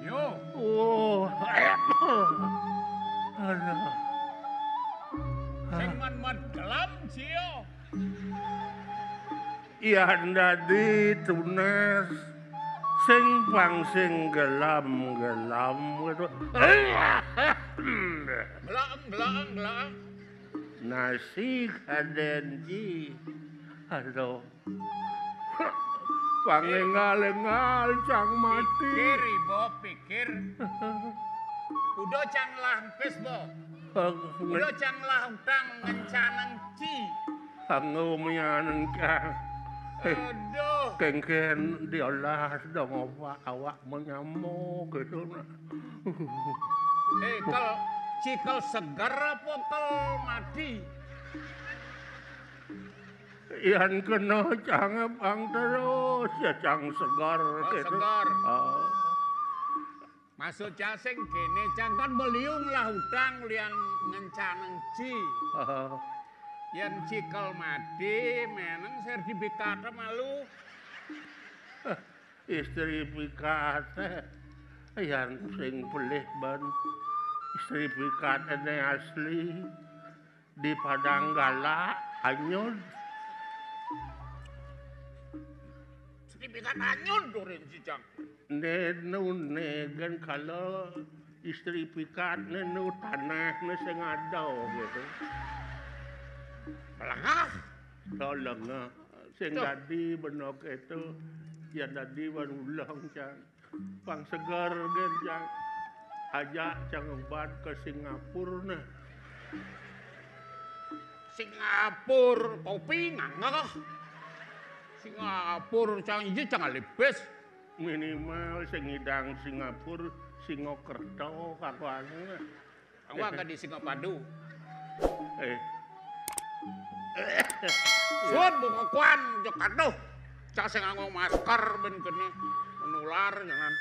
Yo. Oh. Aduh. Sing man gelam cio. Iya dadi tunas sing pang sing gelam gitu. Gelang. Nasi kadenji. Aduh. Pangengal-engal cang mati. Pikir ibo pikir. Udah cang lampes bo. Udah cang lahutang ngencanang ci. Pangumian ka. Aduh. Kengken diolah dong awak menyamuk gitu. Kalau cikal segar apa kel mati? Ian kena cang bang terus ya cang segar gitu. Segar. Oh. Masuk casing kene cang kan beliung lah hutang lian ngencaneng ci. Yang cikal mati meneng sertifikat malu. Istri pikat yang sing pelih ban istri pikat ini asli di Padang Galak anyun Sertifikat anyun durin si cang. nene kan kalau istri pikat nenu tanah sing ada gitu. Melengah. Tolong sing dadi benok itu ya dadi ulang cang pang segar gen cang ajak cang obat ke Singapura nah Singapura kopi ngangah. Singapura cang iji cang alibes. minimal sing ngidang Singapura Singokerto kakuane Awak ka di Singapadu. Suan bukuan jok aduh. Cak sing nganggo masker ben kene menular jangan.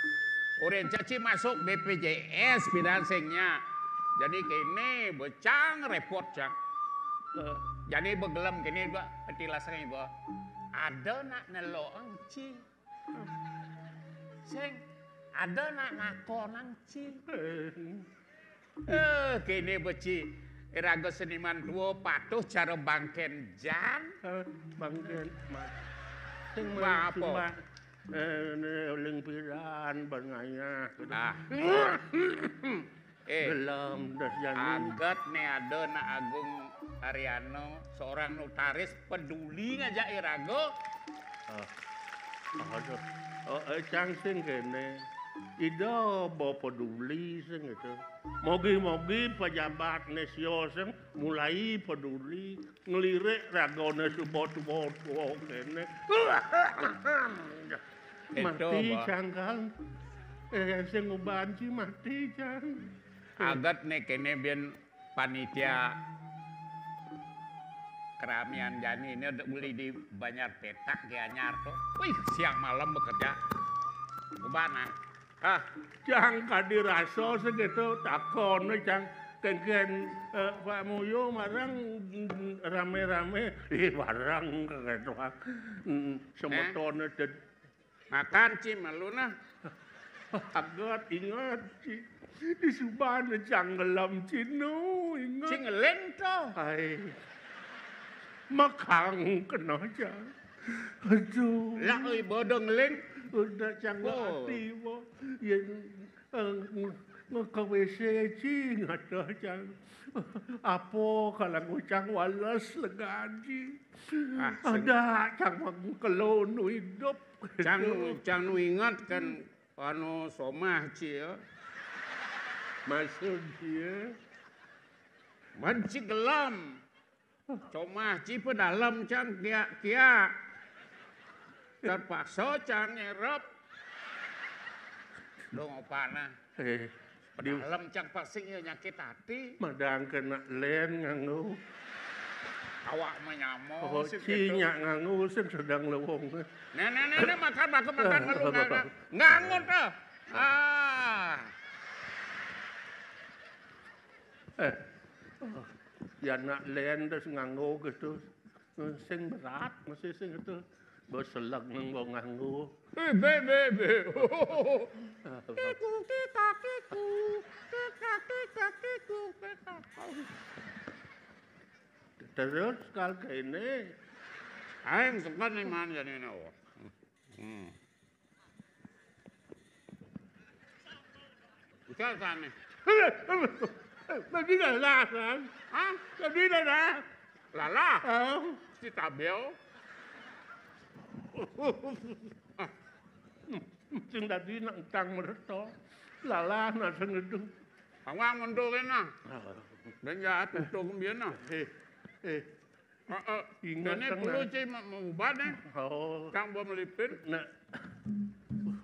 Oren caci masuk BPJS bidang singnya. Jadi kene becang repot cang. Jadi begelem kene ba petilasnya ibu. Ada nak neloang ci. Sing ada nak nakonan ci. Kene beci. Iraga seniman tua patuh cara bangken jan. Bangken mas. Sing apa? Uling piran bangaya. Belum das jani. Agat nih ada na Agung Ariano seorang notaris peduli ngajak Irago. Aduh. Cang sing kene. Ida bawa peduli sing itu. Mogi-mogi pejabat nesio sing mulai peduli ngelirik ragone subot-subot kene. Mati cangkal. Sing ngubanci mati cang. Agat nih kene bian panitia keramian jani ini udah beli di Banjar Petak di Anyar tuh. Wih siang malam bekerja. Kubana. Cang kadirasa segitu takon cang kengken Pak Muyo marang rame-rame barang gitu semetone makan ci maluna agat ingat ci di subana cang gelam cino ingat cingeleng to ai makang kena cang aduh lah euy bodong leng udah cang hati mo yang nge-WC cing ada cang apa kalau ngucang walas legaji ada cang mengkelon hidup cang nu ingat kan anu somah ci ya maksud dia manci gelam somah ci pedalam cang kia terpaksa cang nyerap dong opana dalam cang pasingnya nyakit hati madang kena len nganggu awak menyamo cinya nganggu sedang lewong nenek makan ngelu ngangun tuh Ya nak len terus nganggo gitu. Sing berat mesti sing itu. Beselak nganggo nganggo. Be. Terus kal kene Aing suka nih man jadi ini. Bisa kan nih? Tadi dah kan? Hah? Tadi dah. Lala? Si tabel? Sing tadi nak tang mereto. Lala nak sengedung. Awang mundurin nah. Dan jahat untuk kemudian nah. Ingat Ini perlu sih mengubah nih. Kang bom melipir. Nak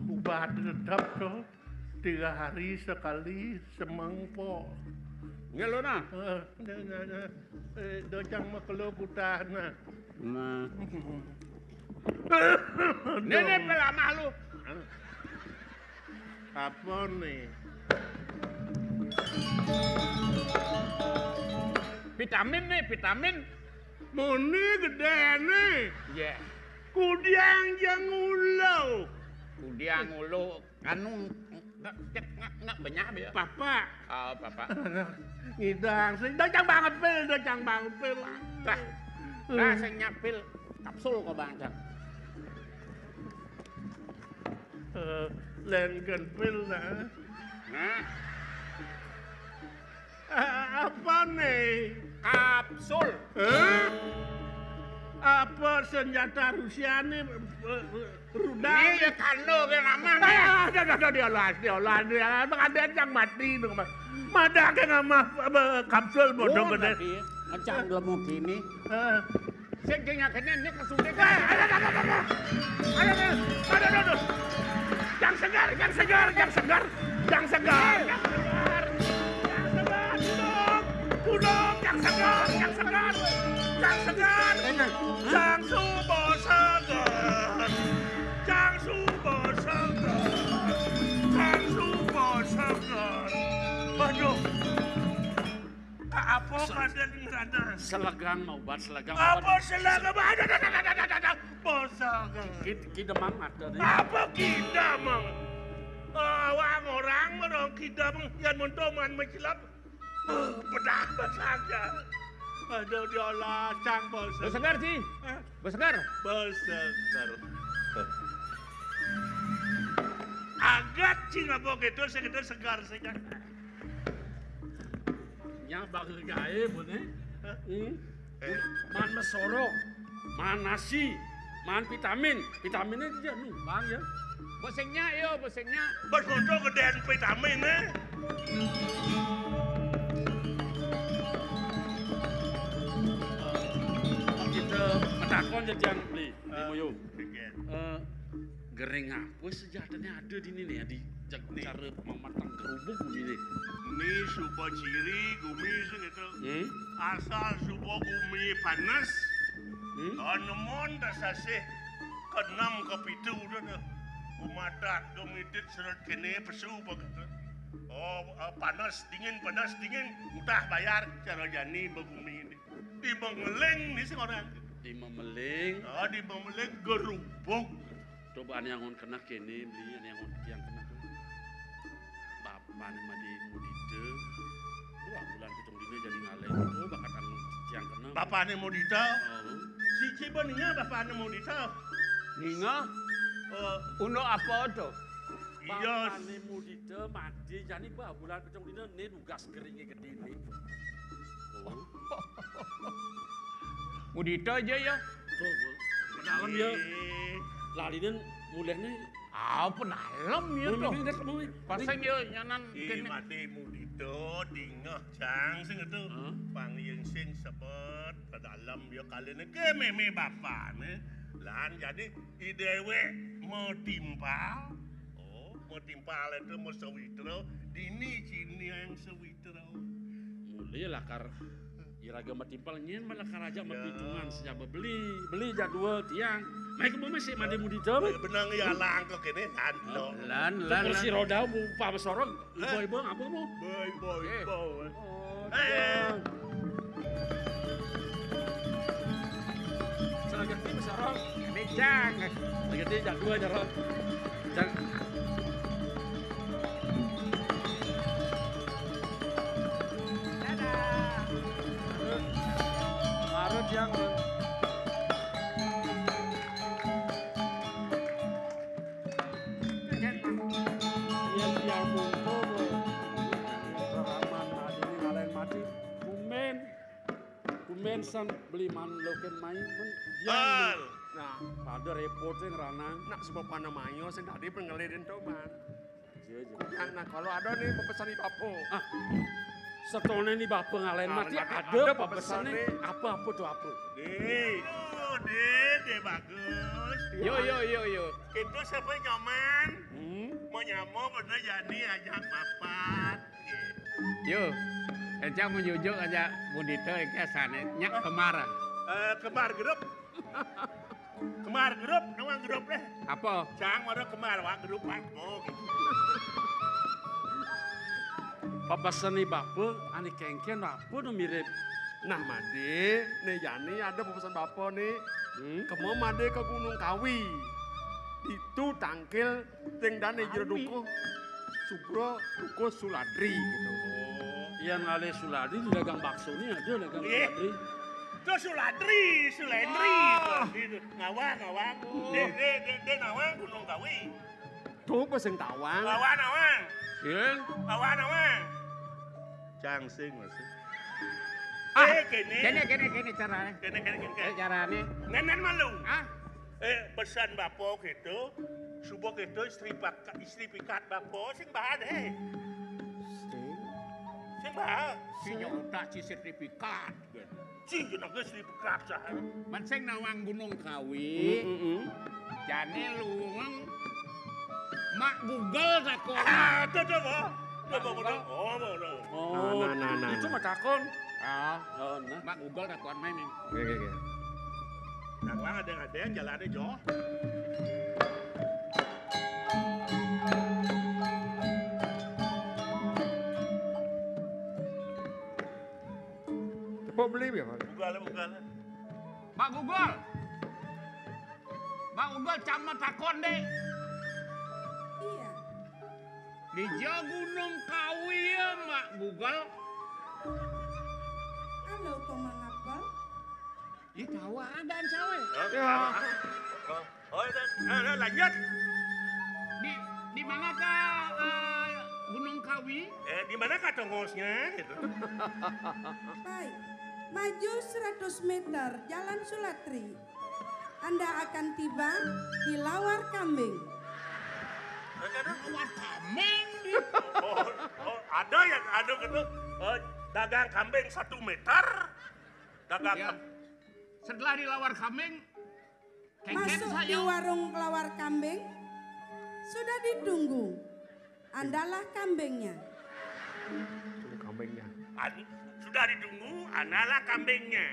ubah tetap tuh 3 hari sekali semangpo. Ngelo nah. Dojang makelo kutah nah. Nah. Nenek pelamah lu. Apa nih? Vitamin nih, vitamin. Muni gede nih. Ya. Kudiang jang ulau. Kudiang ulu anu nggak banyak ya. Papa. Oh, papa. Ngidang sing dojang banget pil. Nah, saya nyapil kapsul kok Bang Cak. Len pil nah. Nah, Apa nih? kapsul. Apa senjata Rusia nih? Rudal? Ini kando ke namanya. Diolah. Ada yang mati dong. Mada ke nama kapsul bodoh gede. Macam lemu gini. Saya kayaknya ini kesulitan. Aduh. Yang segar. Duduk, yang segar. Jang subo segar. Aduh. Apa kaden sana? Selegang mau buat selegang. Apa selaga? Ada. Bosangan. Kidemang ada nih. Apa kita mang? Orang menong kita yang mentoman mencilap. Pedah saja. Aduh diolah cang bosan. Bersegar sih. Bersegar. Agat cing apa gitu segar. Nya bakal gae boleh. Man mesoro, man nasi, man vitamin. Vitaminnya dia numpang ya. Bosengnya. Berfoto gedean vitamin Kita medakon jajang beli di Moyo. Gering apa sejatanya ada di sini ya di cara mematang kerubuk ini. Ini subo ciri gumi gitu. Asal subo gumi panas. Anemon dasasih ke-6 ke-7 udah. Kumadak domitit seret kene pesu begitu. Panas dingin. Mudah bayar cara jani begumi ini. Di Memeleng nih sing orang. Di Memeleng. Di Memeleng gerubuk. Coba yang on kena kene beli yang on yang kena tuh. Bapak nih mah di Mudide. Wah bulan pitung dina jadi ngaleng itu bakat anu yang kena. Bapaknya mau ditahu. Si Cibeningnya bapaknya mau ditahu. Ninga. Uno apa tuh? Iya. Bapak nih Mudide mati jadi bah bulan pitung dina nih nugas keringnya gede nih. Mudita aja ya. Coba. Dalam ya. Lalinan mulainya Pedalam ya tuh. Pasang ya nyanan kene. Mati mudito dingah cang sing itu. Pangyeng sing sebet pedalam ya kalene ke meme bapane. Lan jadi idewe mau timpal. Mau timpal itu mau sewitro. Dini cini yang sewitro. mulai lakar Iraga matimpal nyen malah karaja mapitungan sejaba beli jadwal tiang. Mai ke bumi sih mandi mudi teu. Benang ya langkah kene ando. Lan Kursi roda bupa besorong. Ibu apa mo? Boy. Selagi ti besorong. Bijang. Lagi ti jadwal jarang. Jang. Marut yang Kumen beli man loken main men Al. nah pada repot sing ranang Nak sebab pana mayo sing tadi pengelidin toban. je Nah kalau ada nih pepesan di papo. setone nih bapak ngalain Nah, mati ada ada pepesannya. pepesannya apa tuh apa Dede bagus. Yo. Itu siapa nyaman? hmm? Mau nyamo bener jadi ajak papat. Yo. Encang menjujuk aja Budito ke sana nyak kemara. Kemar grup. Kemar grup, nawang grup deh. Apa? Cang mana kemar wang grup aku. pepesan nih bapak ani kengken apa tuh mirip Nah Made, nih Yani ada pepesan bapo nih. Kemo Made ke Gunung Kawi. Itu tangkil ting dan jero duko. Sugro duko Suladri gitu. yang ngale Suladi di dagang bakso nih ada dagang Iya. Suladi Itu Sulandri. Gitu. Ngawang. De nawang Gunung Kawi. Tuh pesing tawang. Nawang. Sing. Nawang. Cang sing masih. Kene carane. Kene. Carane. Nenen malu. Ah, Pesan bapo gitu. Subuh gitu istri pikat bapo sing bahan Sing bahan. si nyoda si sertifikat. Sing jenenge istri pikat sah. Man sing nawang Gunung Kawi. Jane luweng mak Google takon. Coba bener. oh Nah. itu mah takon Ah, oh nah mak Google takon main nih. Oke. Nawang ada jalannya Jo. Cepat beli ya Pak. Bugal. Mak Google. Mak Google cama takon deh. Iya. Di Gunung Kawi ya Mak Google. Halo, kau mengapa? Ih tahu ada cawe. Lanjut. Di mana Gunung Kawi? Di mana kata ngosnya gitu. Baik. Maju 100 meter Jalan Sulatri. Anda akan tiba di Lawar Kambing. Lawar Kambing. Ada yang ada gitu. Dagang kambing 1 meter. Dagang Ya. Setelah di Lawar Kambing, kengken Masuk di saya. warung Lawar Kambing. Sudah ditunggu. Andalah kambingnya. Kambingnya. Sudah ditunggu, analah kambingnya.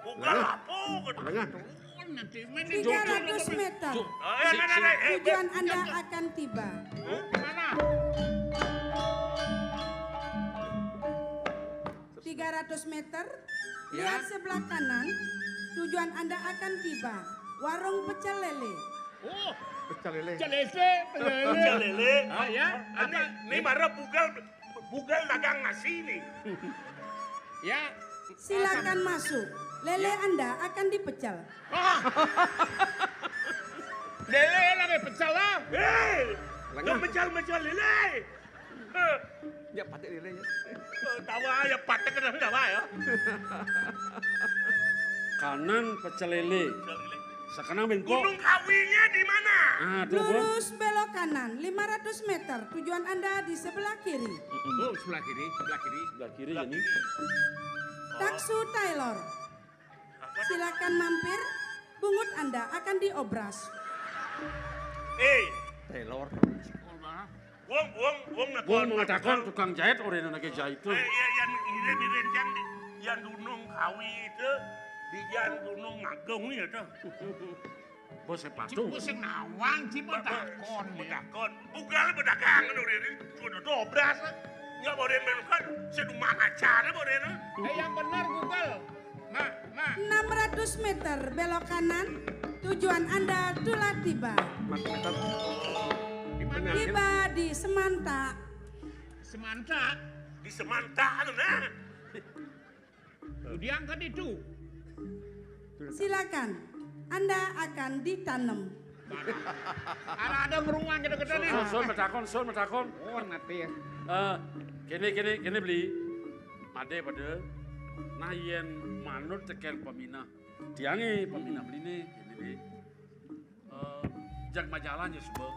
Bukan apa gitu. Oh, nanti main di 300 meter. Tujuan Anda akan tiba. Mana? 300 meter. Ya. Lihat sebelah kanan. Tujuan Anda akan tiba. Warung pecel lele. Oh, Pecel lele. celese, Lele. Ah ya, Ini marah bugal dagang nasi nih. Ya. Silakan masuk. Lele Anda akan dipecel. Ah. Lele lagi pecel lah. Gak mecel lele. Ya patik lele ya. Tawa ya patek kena tawa ya. kanan pecel lele sekarang benpok Gunung Kawinya di mana? tuh Bu. Lurus belok kanan 500 meter. Tujuan Anda di sebelah kiri. Oh, sebelah kiri. Sebelah kiri ini Taksu Taylor. Silakan mampir. Bungut Anda akan diobras. Taylor. Wong Gua mengatakan tukang jahit orang yang lagi jahit tuh. yang di rencang di yang gunung kawi itu di yang gunung magung ya tuh. Bos sepatu. Cipu sing nawang Cimetakon. Betakon, bukan bedagang nu ini kudu dobras. Nya boden men kan seduma acara boden. Yang benar Google. Ma. 600 meter belok kanan. Tujuan Anda telah tiba. Di mana? Tiba di Semanta. Semanta. Di Semanta anu nah. Diangkat itu. Silakan. Anda akan ditanam. Ada ngeruang gede-gede nih. Son metakon. Oh, nanti ya. Kene beli. Made pada. Nah yen manut tekel pemina. Diange pemina beli nih. Kene jak majalah ya subuh.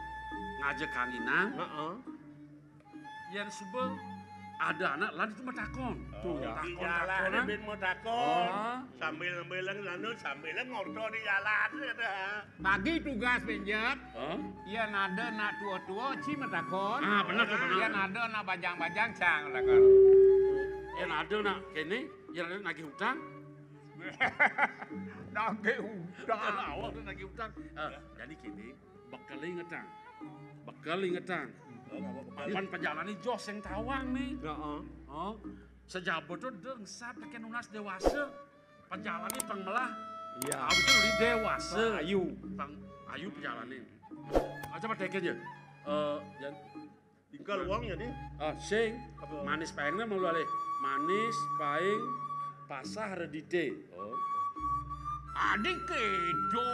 Ngajak kanginang. Yen subuh ada anak lain itu metakon. Tuh, di jalan ben mau takon. Sambil meleng lanu sambil ngorto di jalan ada. Bagi tugas penjat. Iya nada nak tua-tua Cimetakon. Benar. Iya nada nak bajang-bajang cang lah kan. Yen ada nak kene, yen ada nagih hutang. Nagih hutang. Awak tu nagih hutang. Jadi kene bakal ingetang. Pan penjalani jos yang tawang nih. Sejabut tu dengsap tekan unas dewasa. Penjalani pang melah. Iya. Abis itu di dewasa. Ayu penjalani. Coba tekan je. Tinggal uangnya nih. Sing manis paengnya mau lale. Manis paeng pasah redite. Adik kedo.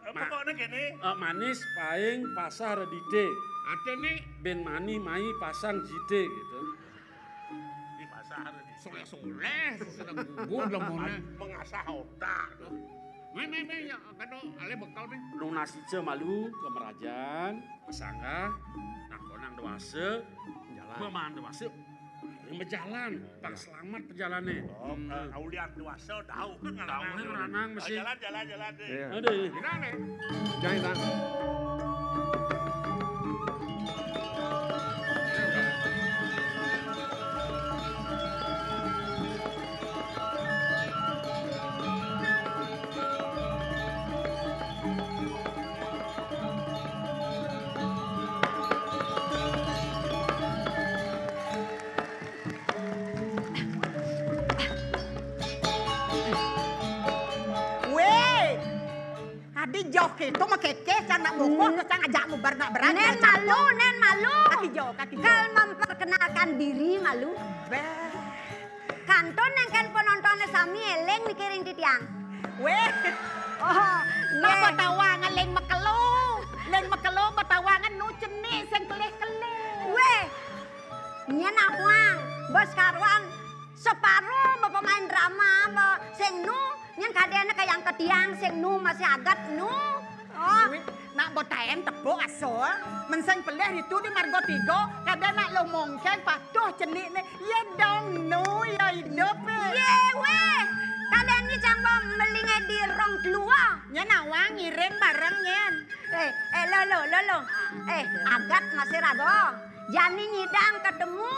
Pokoknya gini. Manis paeng pasah redite. Ate nih Ben mani mai pasang jite gitu. Di pasar. soleh-soleh sedang gugur lah mana. Mengasah otak. Main ya kado ale bekal nih. Nu nasi ce malu ke merajaan, pesangga, nah konang dewasa, meman dewasa, yang berjalan, pang selamat perjalannya. Aulian dewasa tahu kan Tahu nih ranang mesti. Jalan deh. Ada. Gimana nih? Jangan. Joki itu mah keke nak bukul terus ngajak mubar nak berani. Nen malu. Kaki jo. Kal memperkenalkan diri malu. Kanton yang kan penontonnya sami eleng mikirin titiang. Weh. Oh, Napa tawangan leng mekelo. Leng mekelo batawangan nu cenik sing kelih-kelih. Weh. Nya nawang, bos karuan separuh pemain drama sing nu yang kadene kayang ketiang sing nu masih agat nu. Oh, nak botaen tepuk aso. Menseng pelih itu di margo tigo kada nak lo mongkeng patuh cenik ne. Ya dong nu ya hidup. Ye weh. Kadang ni cang melinge di rong telua. Nya nawang ngirim bareng nyen. Lo. Agat masih rago. Jani nyidang ketemu.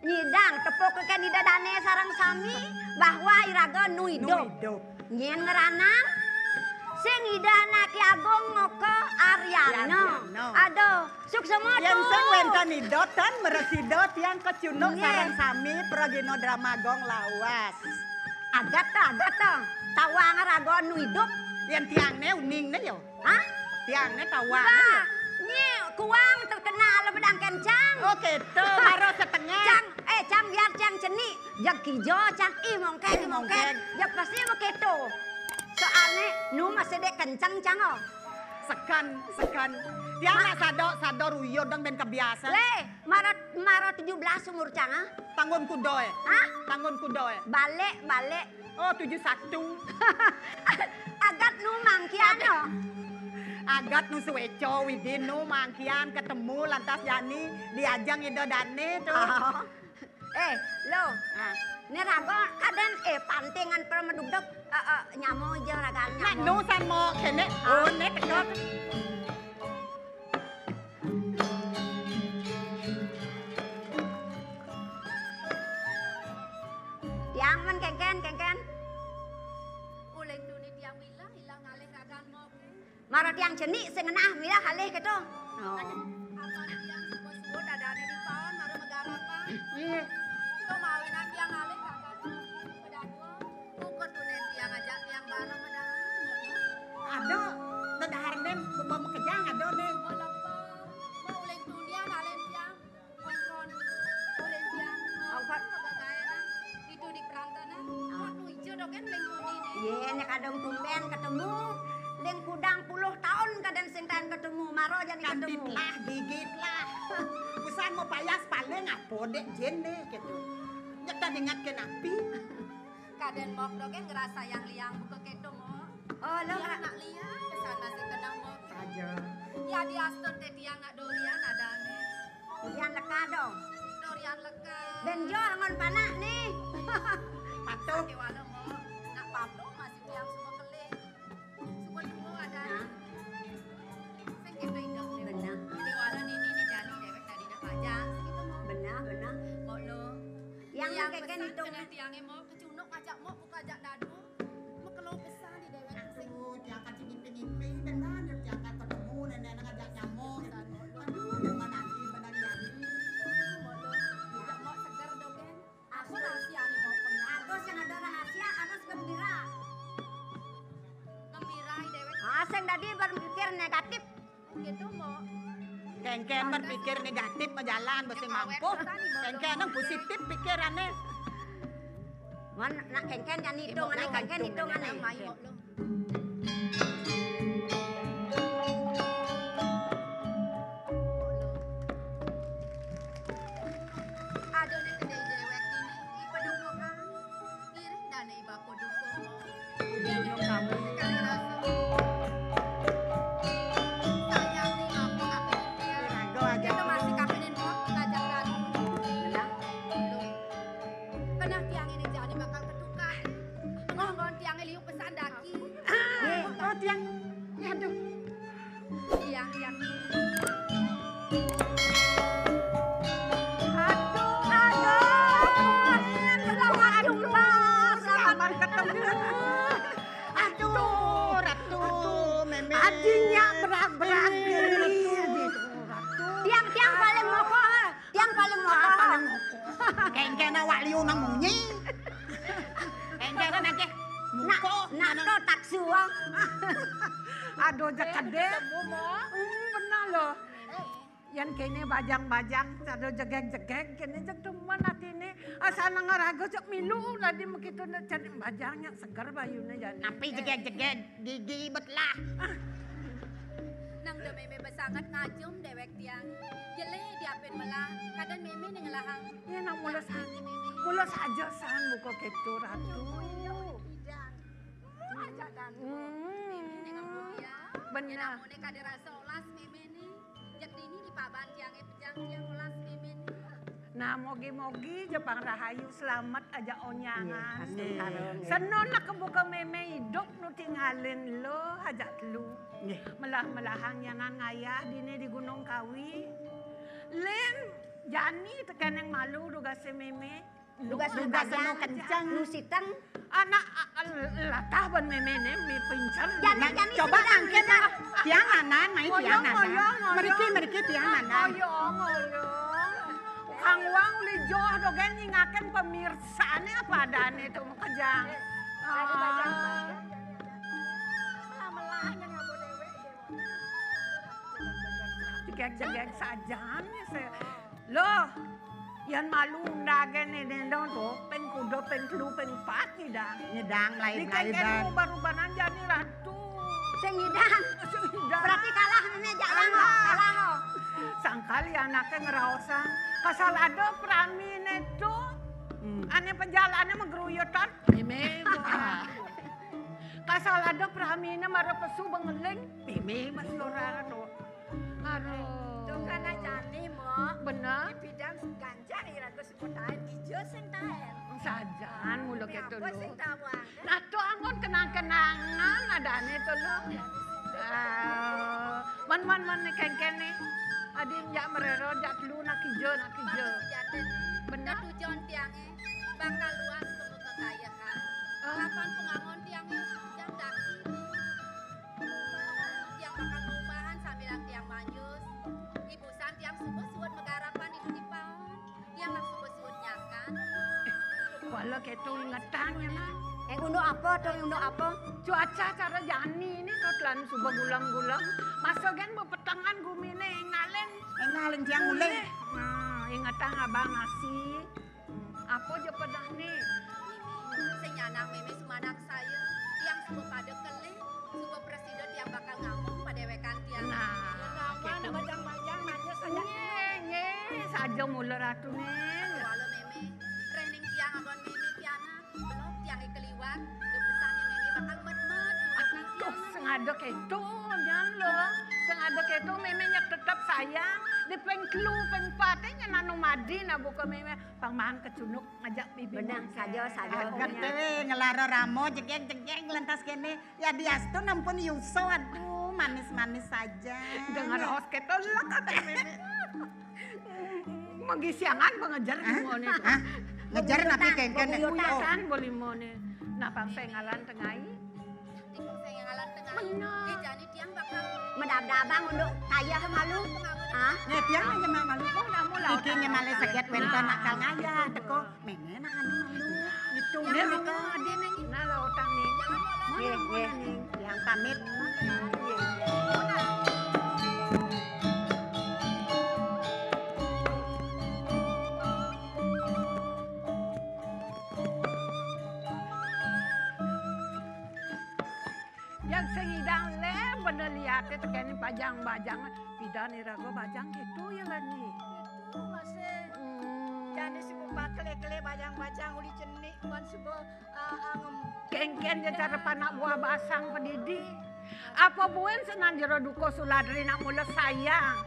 Nyidang tepuk ke dane sarang sami bahwa iraga nu hidup. Nyen ngeranang sing idana Ki Agung ngoko Aryano. Aduh, suksema Yang sing wentan idot kan meresidot yang kecunuk sarang sami progino drama gong lawas. Agat tawang rago nu hidup. Yang tiangne uning ne yo. Hah? Tiangne tawang. Nye kuang terkenal pedang kencang. Oke, tuh baru setengah. Cang biar cang ceni. Jak kijo cang mongkeng. Jak pasti begitu. Soalnya nu masih dek kencang cang oh. Sekan. Dia nak sado ruyo dong ben kebiasa. Le, maro 17 umur cang ah. Tanggon kudoe. Hah? Tanggon kudoe. Balik. Oh, 71. Agat nu mangkian oh. Agat nu suweco widin nu mangkian ketemu lantas Yani diajang ido dane tuh. Oh. Lo. Ini rago kadang pantingan permedugdeg nyamo aja ragaan Nak nyamo. nu san mo kene. Oh, ne tekot. cenik sing ngenah milah halih keto. Oh. Apa tiang sebut-sebut dadane di paon marang megarapan. Iya. Itu mawinan tiang alih kagak pedadua. Ukut tunen tiang ajak tiang bareng medang. Ada dadahar nem bawa kejang ada nem. Mau lepah. Mau uleng tundian alih tiang. Kontron. Uleng tiang. Angkat kebagayan. Itu di perantana. Waktu hijau dok kan uleng tundi nih. Iya nek kadang tumben ketemu. Leng kudang 10 tahun kadang sing tahan ketemu maro jadi ketemu. Gigit lah. Pesan mau payas paling apa dek jene gitu. Nyata ingatkan api. Kaden mok dok kan ngerasa yang liang buka keto mok. Oh lo Liang nak liang pesan masih kenang mok. Aja. Ya di aston teh tiang nak dorian adane. Ujian leka dong. Dorian leka. Ben jo angon panak nih. Patuh. Ke wala mok. Nak papo masih tiang semua kelih. Semua dulu adane. Sing keto indok nih. Benar. Ke wala nini nih jani dewek tadi nak pajang gitu mok. Benar. Mok lo. Yang Tiang keken pesan itu. kena tiangnya mok kecunuk ajak mok buka ajak dadu. Mok kalau pesan di dewek sing Aduh, jangan ngimpi-ngimpi benar. Jangan ketemu nenek ngajak nyamuk. Aduh, dengan nanti benar jadi. Tidak mau segar dogen. Aku rahasia nih mau pengen. Agus yang ada rahasia, Agus gembira. Gembira dewek Aseng tadi berpikir negatif. gitu mau. Kengken berpikir negatif berjalan bersih mampu. Kengken yang positif pikirannya. Man nak kengken kan hitung ane kengken hitung ane. Mayo lo. Ada nih kedai dewek ini. Ipa kan. Iring dan iba poduko. Ujung kamu. Kali rasa. Sayang nih apa dia. Rago aja. Kita masih kapinin mau ngajak dan. Benar. Kena tiang ini jadi bakal ketukan. Ngonggon tiang liuk pesan daki. Oh, tiang. Ya, aduh. Tiang yang Selamat jumpa, selamat ketemu. Aduh, Ratu. Meme. Adinya berak-berak Tiang-tiang paling moko, tiang paling moko. Kengken awak liu nang munyi. Kengken nanti. Muko. Nak to taksu wong. Aduh jakade. Benar loh. Yan kene bajang-bajang, aduh jegeng-jegeng, kene jek teman hati ini. Asal ngarago cok milu, tadi begitu cari bajangnya segar bayunya jadi. Napi jegeg-jegeg. Gigi betlah. nang de meme besangat ngajum dewek tiang. Jele diapin melah, kadang meme ning lahang. Ya nang mulas Nanti meme. mulas aja san buka ketu ratu. Ajak dan meme ning ambuya. Benar. Namune kade rasa olas meme ni. Jak dini di paban tiange pejang tiang olas meme ni. Nah mogi-mogi Jepang Rahayu selamat aja onyangan. Iya. Senon nak kebuka meme hidup nu tinggalin lo hajat lu. Melah-melahang yangan ngayah dini di Gunung Kawi. Len jani tekan yang malu duga se meme. Duga Duga seno kencang. Nu siteng. Anak latah ban meme ne mi pincar. Jani Coba angkat lah. Tiang anan, main tiang anan. Ngoyong. Meriki tiang anan. Ngoyong. Kang Wang lijo dogen nyingaken pemirsane apa adane itu kejang. Jegek-jegek sajan ya loh. Yan malu ndagen ini dong pen kudo pen telu pen pat nidang. Nyedang Di lain-lain. kengken ubar-ubaran jadi ratu. Sing ngidang. Berarti kalah meme jalan lo, kalah lo. Sangkali anaknya ngeraosan. Kasal ada pramin itu. Ane penjalannya menggeruyutan. Meme. Kasal ada praminnya marah pesu bengeling. Meme mas lora do. Aduh. Tuh kana jani mo. Bener. Di bidang ganja irago sebutan ijo sing taen. Sajan muluk itu Apa sing lo. tawang? Nah tuh angon kenang-kenangan adane itu lo. Man kengken nih. Adin jak merero jak lu nak hijau. Jaten. Bener. Tujuan tiange bakal luas temu kekayaan. Kapan pengangon tiange yang daki. Yang bakal Kalau gitu ingetangnya nah. Unduk apa tuh, unduk apa? Cuaca cara jani ini tuh telan subuh gulang-gulang. Masuk kan bepetangan gumine ngalen. Ngalen tiang mulai. Nah, ingetang abang nasi. Apa aja pedah nih? Sing anak meme sumanak saya yang subuh pada kelih, subuh presiden yang bakal ngomong pada wekan tiang. Nah, Mana bajang-bajang nanya saja. Nye, saja mula ratu nih. Walau meme, training tiang abon meme tiana, belum tiang keliwat, debesannya meme bakal met-met. Tuh, sengaja itu, jangan lo. Sengaja itu memangnya tetap sayang. Di pengklu, pengpatenya nanu madi na buka memang pangmahan kecunuk ngajak bibi. Benar, saja. Agak deh ngelara ramo jegeng lantas kene. Ya diastu nampun Yuso, aduh manis-manis saja. Dengar hos ketolak kata meme. Magi siangan pengejar gimana itu. Ngejar napi kengken. Buyutan boleh mone. Nah, pangsengalan tengai. Tikung saya ngalan tengah. Benar. Jadi tiang bakal Medab-dabang untuk kaya malu. Hah? Ya tiang aja malu. Oh, namu lah. Iki nyemale seget wento nakal ngaya teko. Mene nak anu malu. Itu Dia dia mau ade neng. Nah, lo utang nih. Nggih, yang pamit. Yang sengidang le bener lihat itu kene bajang-bajang. Pidan irago bajang gitu ya lah nih. Itu masih. Jadi si kele-kele bajang-bajang uli cenik ban sebuah Kengken dia cara panak buah basang pendidi. Apa buen senan jero duko suladri nak mula sayang.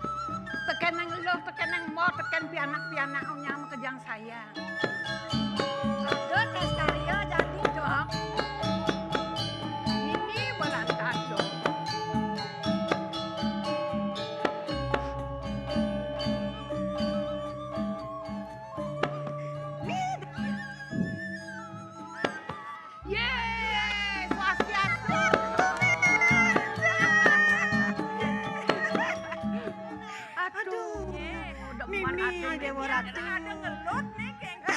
Teken yang lo, teken yang mau, teken pianak-pianak nyam kejang sayang. Ada Kastaria jadi Dok. Ini berantas dong. Yeay, swastiastu. Aduh, udah Mimi Dewa Ratu. Ada ngelut nih kengken.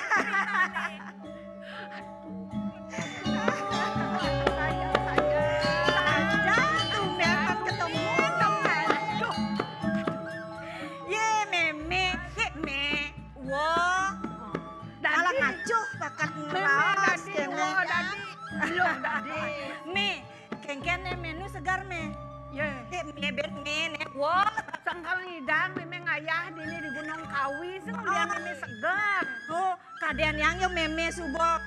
Ye meme, ye me. Wah, malah ngacuh bakat ngerawas kene. Me, kengkene menu segar me. Ye me bet me ne. Wah, Sangkal ngidang memang ayah dini di Gunung Kawi sih ngeliat ini segar. oh kadean yang yo meme subok.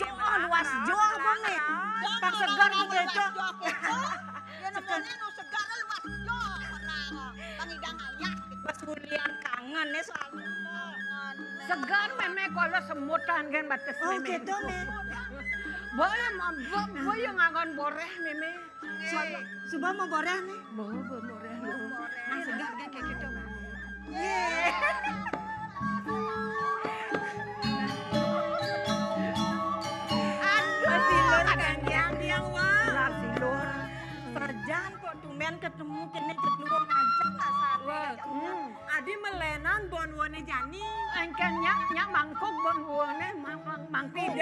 Joh luas joh apa me. Pak segar gitu. Ya namanya nu segar luas jo pangidang ayak. Pas kulian kangen nih soalnya. Segar memang kalau semutan kan batas Oh memang. gitu me. Boleh boleh ngagon boreh memang. Subah mau boreh nih. Boreh. Nah segar kan kayak gitu. Ye. Pasilur kan yang wah. Silur. Perjalanan kok tumben ketemu kene kedua ngajak tak salah. Adi melenan bon wone jani. Engken nyak mangkuk bon buane mangkuk.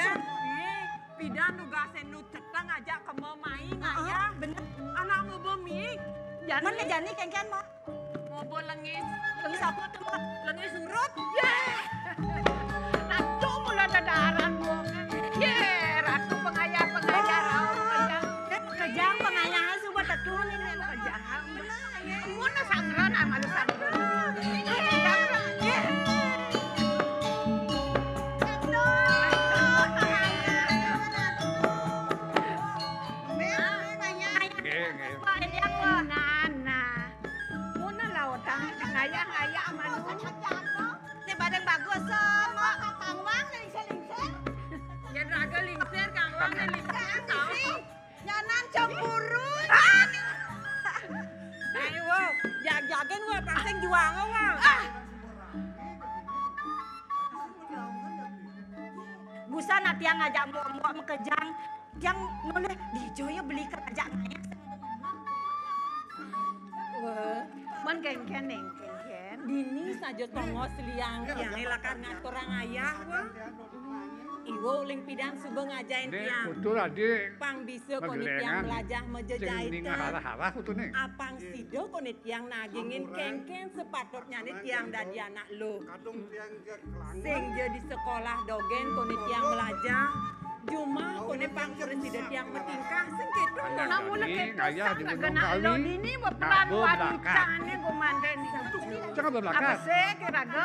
Pidan nugasen nu cetang ngajak ke mamai ngaya. Bener. Anak ngobo mi. Mana jani kengken mau? Ngobo lengis. Lengis apa tuh mak? Lengis urut. Ratu mula dadaran buang. Ratu pengayar Kejang pengayaan subah tetun ini kejang. Muna sangran amal sangran. Muna lautan ngaya manu. Ini badan bagus sama Kang Wang lingser. Ya raga lingser Kang Wang lingser tau. Nyanan cemburu. Ayo, jag-jagan wah pangseng juang wah. Busa nanti yang ngajak mbok mekejang. Yang noleh di Joyo beli kerajaan ngaya. Mon kengken. Dini saja tongos liang yang ilakan ngatur orang ayah wah. Iwo uling pidang subuh ngajain Nek tiang. kudu adik. Pang bisa konit Magelengan. tiang belajar menjejai Sing harah-harah kudu nih. Apang sido konit tiang nagingin kengkeng sepatutnya nih tiang dari anak lo. Kadung tiang ke kelangan. Sing di sekolah dogen konit tiang belajar. Cuma konit pang presiden tiang metingkah sing gitu. Namun Ini keto ngaya sang di tak gunung kena kawi. lo ini berperan Nah, wanita ini komandan. Jangan Apa berbelakang. sih kiraga?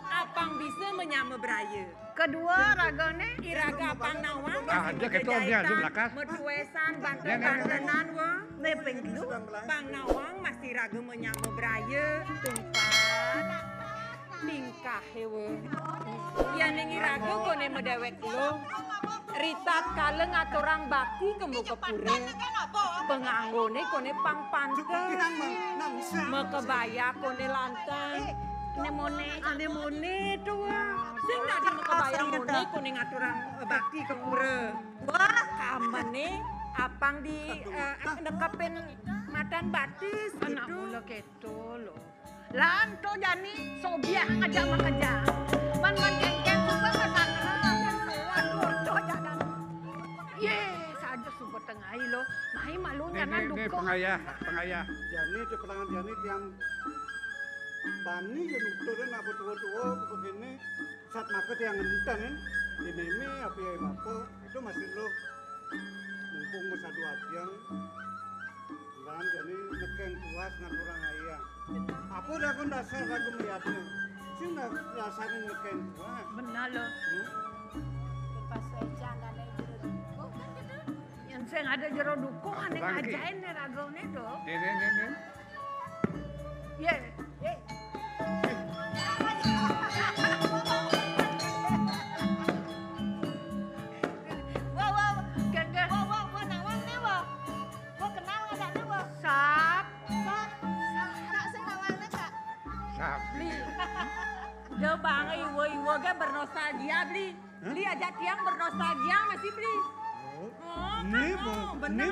Apang bisa menyama beraya. Kedua ragane Iraga apang nawang Ada ketua dia di belakang. Metuesan Nek, nek, nek. bantuan wa. Nepeng lu. Bang nawang masih raga menyama beraya. Tumpat. Tingkah hewe. Ya nengi raga kone medewek lo. Ritat kaleng aturang bakti kemu kepure. Penganggone kone pang panteng. Mekebaya kone lantang. Anemone tuh. Sing tadi mekebaya mone kone ngaturang bakti kepure. Wah, kamane apang di nekepin matan batis anak gitu. mula keto lo. Lanto jani sobiah ngajak makerja. Man kengkeng suka kesana. Aduh, to jalan. Ye, saja subuh tengah lo. Mai malunya Nih, nan nih, duko. pengayah. Jani di perangan Jani tiang bani ya nukturin apa tua-tua begini saat makan yang ngenten ini apa ya bapak itu masih lo mumpung masa dua jam dan jadi neken puas ngan orang ayah apa udah aku dasar aku melihatnya sih nggak rasain neken puas Benar lo. Pas ejan dan itu. Yang sing ada jero duko ane Bangki. ngajain nih ragone to. Nih. Ye. Wow. Kengkeng Wow, nawang nih, Wah. Gua kenal enggak nih, Wah? sap. Kak sing nawangnya, Kak. Beli. Dia bang iwo ga bernostalgia beli. Beli aja tiang bernostalgia masih beli. Oh, ini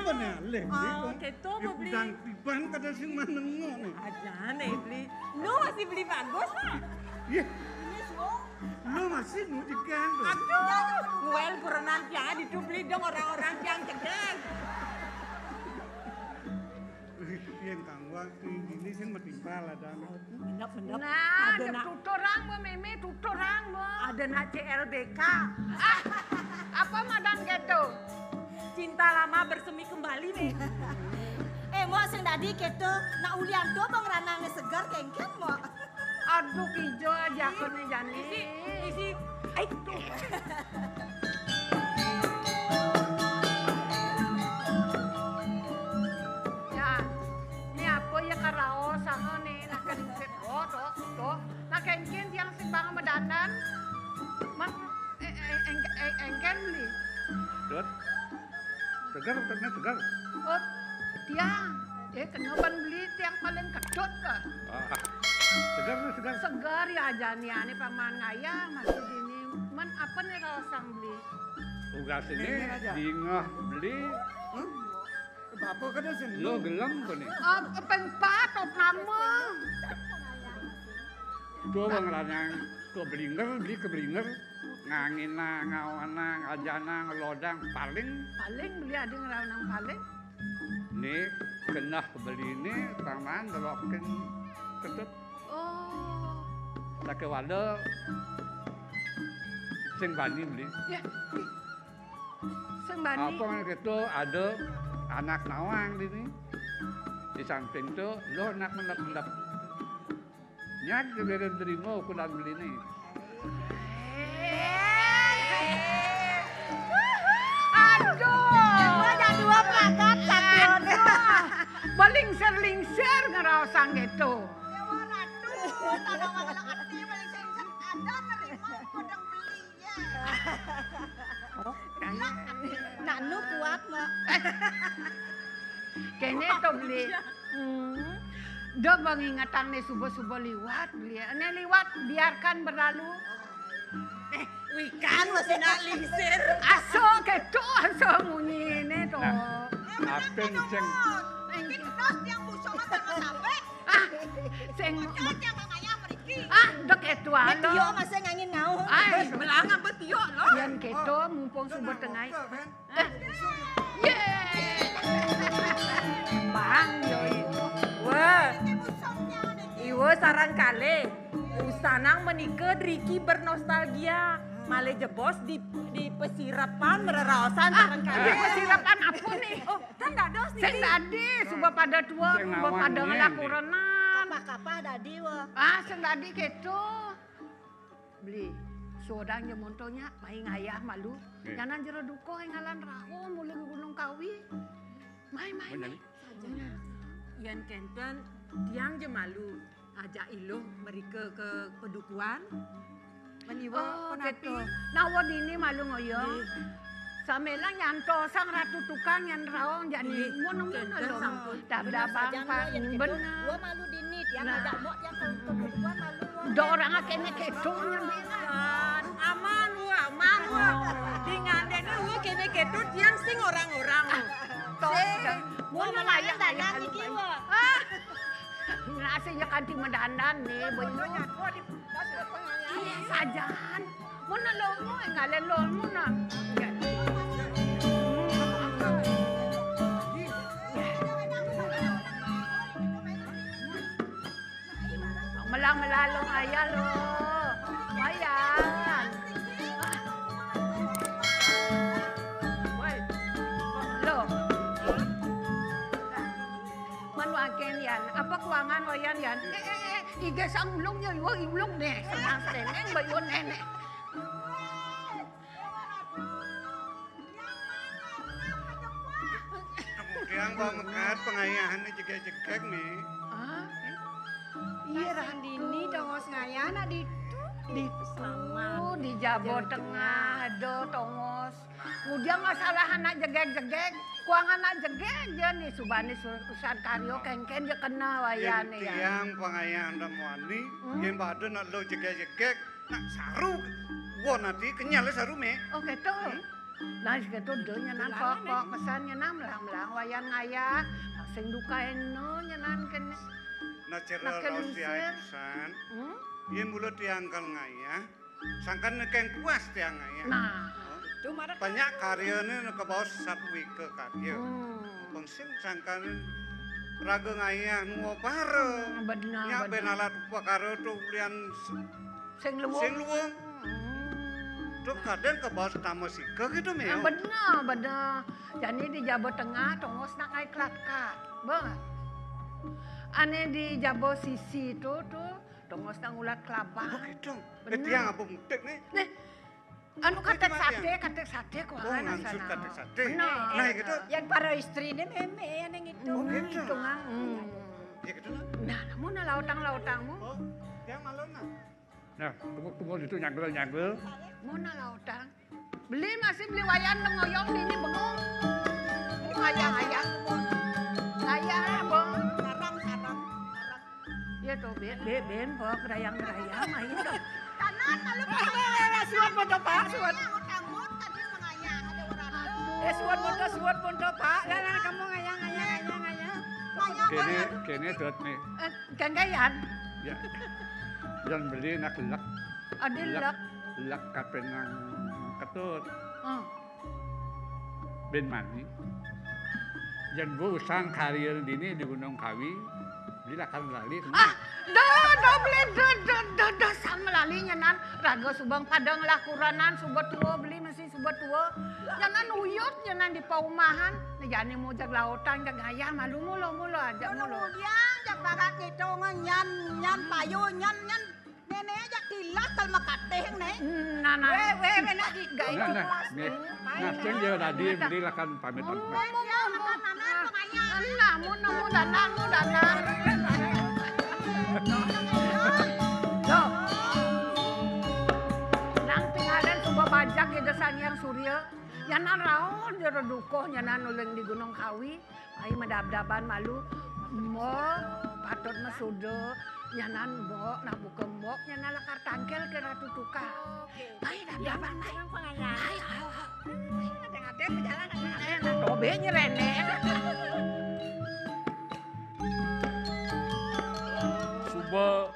benar leh Oh, keto mau beli. dan piban kada sing manengo nih Aja nih beli. No masih beli bagus lah. ya lo masih mau digandung Aduh, well kurenan tiang itu beli dong orang-orang tiang cegah. yang kangwang ini sih metimpal ada Bener-bener. Nah, ada ada nak tutorang bo meme tutorang bo. ada nak CLBK. Apa madan gitu? Cinta lama bersemi kembali nih. Mo sing tadi keto nak ulian do bang ranange segar kengken mo. Aduh kijo aja kene jani. Isi. Ay, tuh. Ya, ini apa ya karao sama nih nak keringset toh. Nak kengkin yang sing bang medanan. Man engken beli. Dot. Segar. Oh, tiang. Kena ban beli tiang paling kedot ke. Segar. Segar ya jani ane paman ngaya masih dini. Man apa nih rasang beli? Tugas ini dingah beli. bapak kada sih Lo gelem kok nih. Pengpat op nama. Tuh bang lanang beli ke blinger. Ngangina, ngawana, ngajana, ngelodang paling Paling beli ada ngerawang paling. nih kena beli ini taman delokin ketut Oh, tak ke wada sing bani beli. ya. Sembani. Apa gitu ada anak nawang di sini. Di samping tuh lo anak mendap-mendap. Nyak kebeda terima ukuran beli ini. Aduh. Ada dua plakat satu. Balingser-lingser ngerasang gitu. Nak nu kuat mo. Kene to beli. Dia mengingatan nih subuh-subuh liwat beli. Ane liwat biarkan berlalu. Wikan masih nak lingsir. Aso gitu aso munyi ini to. Apen sing Sing Yang mangaya meriki. dek itu alo. Tio masih ngangin ngau. Ay, belang apa tiok lo. Yan keto mumpung subuh tengah. Bang yo. Wah. Iwo sarang kali. Usanang menikah Riki bernostalgia. Malah jebos di pesirapan mererasan sarang kali. Pesirapan apa nih? Oh, kan dados nih. Sing dadi, subuh pada tua, subuh pada ngelaku renan. Kapah dadi wah. Sing dadi keto. Beli. Sodang je montonya, main ayah malu. Jangan jero duko yang ngalan raho mulai Gunung Kawi. Main. Yan kenten tiang je malu. Ajak ilung mereka ke pedukuan. Meniwa penapi. Nawa dini malu ngoyo. Samela nyanto sang ratu tukang yang rawong jani. Mun-mun lo. Dab-dabang pak bener. Gua malu dini tiang ajak mok tiang ke pedukuan malu. Do orang kene keto yang bilang. Aman wa. Dengan dene wa kene keto tiang sing orang-orang. Gua melayang dandan iki wa. Nasinya kanti mendandan nih, bener. Iya sajan. Mana lomo ngalen lomo na. Melang-melalong ayah lo. Mayan. Lo. Manuaken yan. Apa kuangan o yan? Iga sa ulong niya. Iwa ulong ne. Sa seneng ba yun nene? Kemudian banget pengayahan ini jegek-jegek nih. Iya Randini tongos ngayana di Jawa Tengah do tongos. Kemudian masalah anak jegek-jegek, kuang anak jegek aja nih subani urusan karyo kengken je kena wayane ya. Yang pengayahan damwani, yang badan nak lo jegek-jegek, nak saru. Wah nanti kenyal saru me. Oh gitu. Nah gitu do nyenan pokok kesan nyenan melang-melang wayan ngaya, sing duka eno nyenan kene. Nah cerah rausi aisan, yang mulut diangkal ngaya, sangkan nekeng kuas tiang ngaya. Nah, banyak karyanya ke bawah satu wike karya. Bangsing sangkan raga ngaya nuwa bareng. Benar. Nya benalat pakaro tu lian sing luwung. Tuh kadang ke bawah tamu sika gitu meo. Benar. Jadi di Jawa Tengah tongos nak ngai klat-klat. Banget. Ane di Jabo Sisi tuh tongos nang ulat kelapa. Oh gitu. Tiang apa mutek nih? Nih, anu katek sate kok. Oh langsung katek sate. Nah gitu. Yang para istrinya meme yang itu. Oh gitu. Ya gitu nah. Namun lautang-lautangmu. Oh, yang malu nah. Nah, tunggu itu nyagel. Mana lautang? Beli wayan ngoyong dini bengong. Ayang. Ayang bong. Ya tuh, ben, pok, gerayang-gerayang, ayo dong. Kanan, lalu Suat foto, Pak, suat. Utang-utang tadi mengayang, ada orang. Suat foto, Pak. Lalu kamu ngayang. Kene dot nih. Ganggayan? Ya. Yang beli nak lek. Ada lek. Lek kapenang ketut. Ben mani. Yang gue usang karir dini di Gunung Kawi. Beli akan lali. Do sang melali nyenan raga subang padang lakuranan subat tua beli mesti subat tua nyenan uyut nyenan di paumahan jani mau jag lautan jag ayah malu mulo aja mulo Kemudian jak bagat gitu nyan payu nyan nenek aja tilas tal makateh nih. Nah benar gak itu Nah, ceng dia tadi beli akan pamit. Namun danang. Loh. Nang tinggalan coba bajak ya desan yang Surya. Yanan raon jero dukoh nyanan uleng di Gunung Kawi. Ai medab-daban malu. Mo patut mesudo nyanan mbok nak buka mbok nyanan lakar tangkel ke Ratu Tukar. Ai dab-daban ai. Ai. Ngate-ngate berjalan tobe nyerene. Suba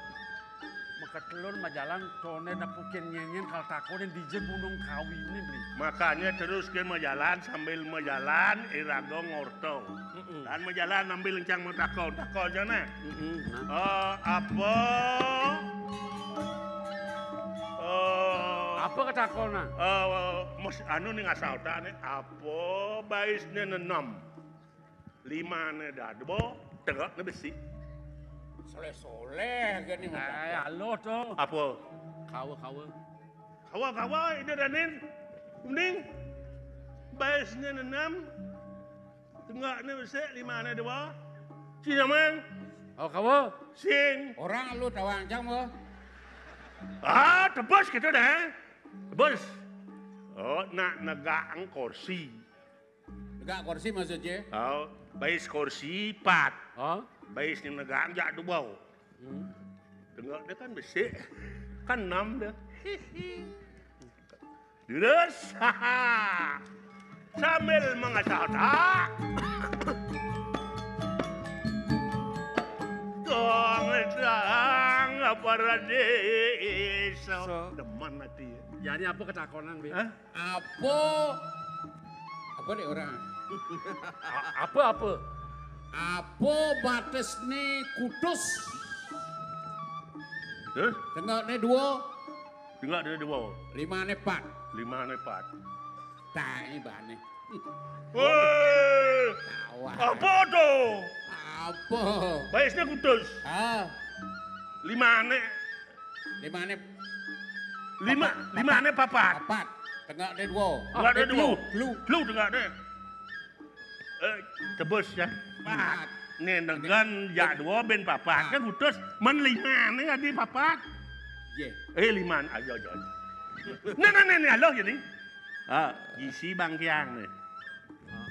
ketelun majalan tone dapukin nyenyen kal takonin di Gunung Kawi ini beli. Makanya terus ke majalan sambil majalan irago ngorto. Dan majalan ambil lencang takol jana. Apa? Apa katakolna? Mas anu nih ngasal nih apa baisnya nenam. 5 dadbo tegak besi. Soleh-soleh gini mah. Halo tuh. Apa? Kawa ini danin. Mending baisnya nenam. Tengahnya besi 5 dua. Cina man. Oh kawa. Sing. Orang lu tawang jang mo. Tebus gitu dah. Tebus. Oh, nak negang kursi. Negak kursi maksudnya? Oh, bais kursi 4. Oh. Bais ni negang jak dua. Tengok dia kan besi. Kan 6 dah. Terus. Sambil mengasah tak. Tong para desa. Deman mati. Jadi apa ketakonan Bi? Apa deh orang? Apa? Apa batas nih Kudus? Terus? Tengok nih 2. Tengok dia 2. 5 nih 4. 5 nih 4. Tak ini bane. Woi. Apa tu? Apa? Baisnya Kudus. 5 nih. 5 nih 5 nih 4. 4. Tengok nih 2. Tengok dia 2. Blue tengok dia. Tebus ya. 4. Nih dengan jak 2 ben 4 kan Kudus. Man 5 nih adi 4. Ye. 5 ayo. Nih halo jadi. Isi bangkiang nih.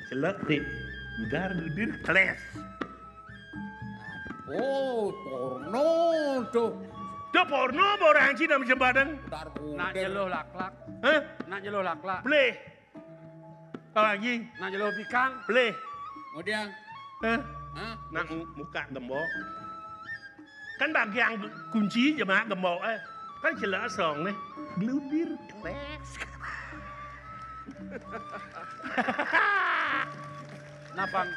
Selek dik. Udar gudir keles. Oh, porno tuh. Tuh porno orang Cina macam badan. Nak jeluh laklak. Nak jeluh laklak. Boleh. Apa lagi? Nak jeluh pikang. Boleh. Kemudian. Nak muka gembok. Kan bagian kunci jemaah gembok kan jelas song nih. Gludir keles. Napang.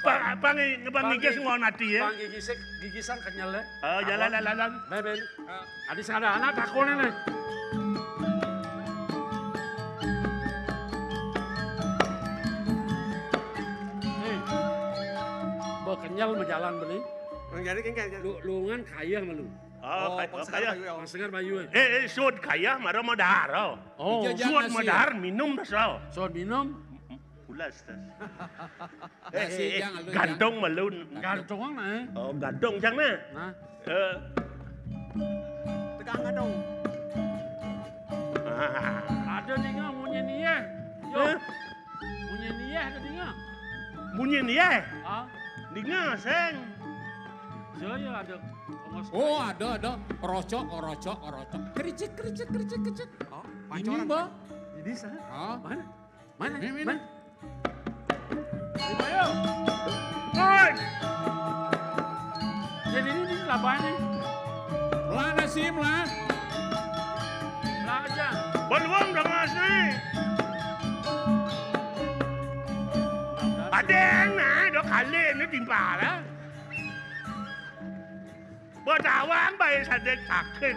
Bang gigi semua nanti ya. Bang gigisan kenyal ya. Jalan. Ben. Adis ada anak takonan nih. Kenyal berjalan beli. Jadi kan Lungan kaya malu. Kaya. Pangsengar bayu. Sud kaya marah madar. Sud madar minum dasar. Sud minum. Pulas tas. Jangan Gantung malun. Gantung mana? Gantung chẳng nè. tegang dong. Ada dengar bunyi ni ya. Yo. Bunyi ni ya ada dengar. Bunyi ni ya. Dengar seng. Saya ada. Oh ada. Orocok. Kericik. Ini mbak. Jadi sah. Mana? Mana? Ayo. Oi. Jadi ini laban ni. Mana sih lah? Lah aja. Belum dengan sini. Ada nak dah kali ni timpa lah. Bertawang bayi sadek sakit.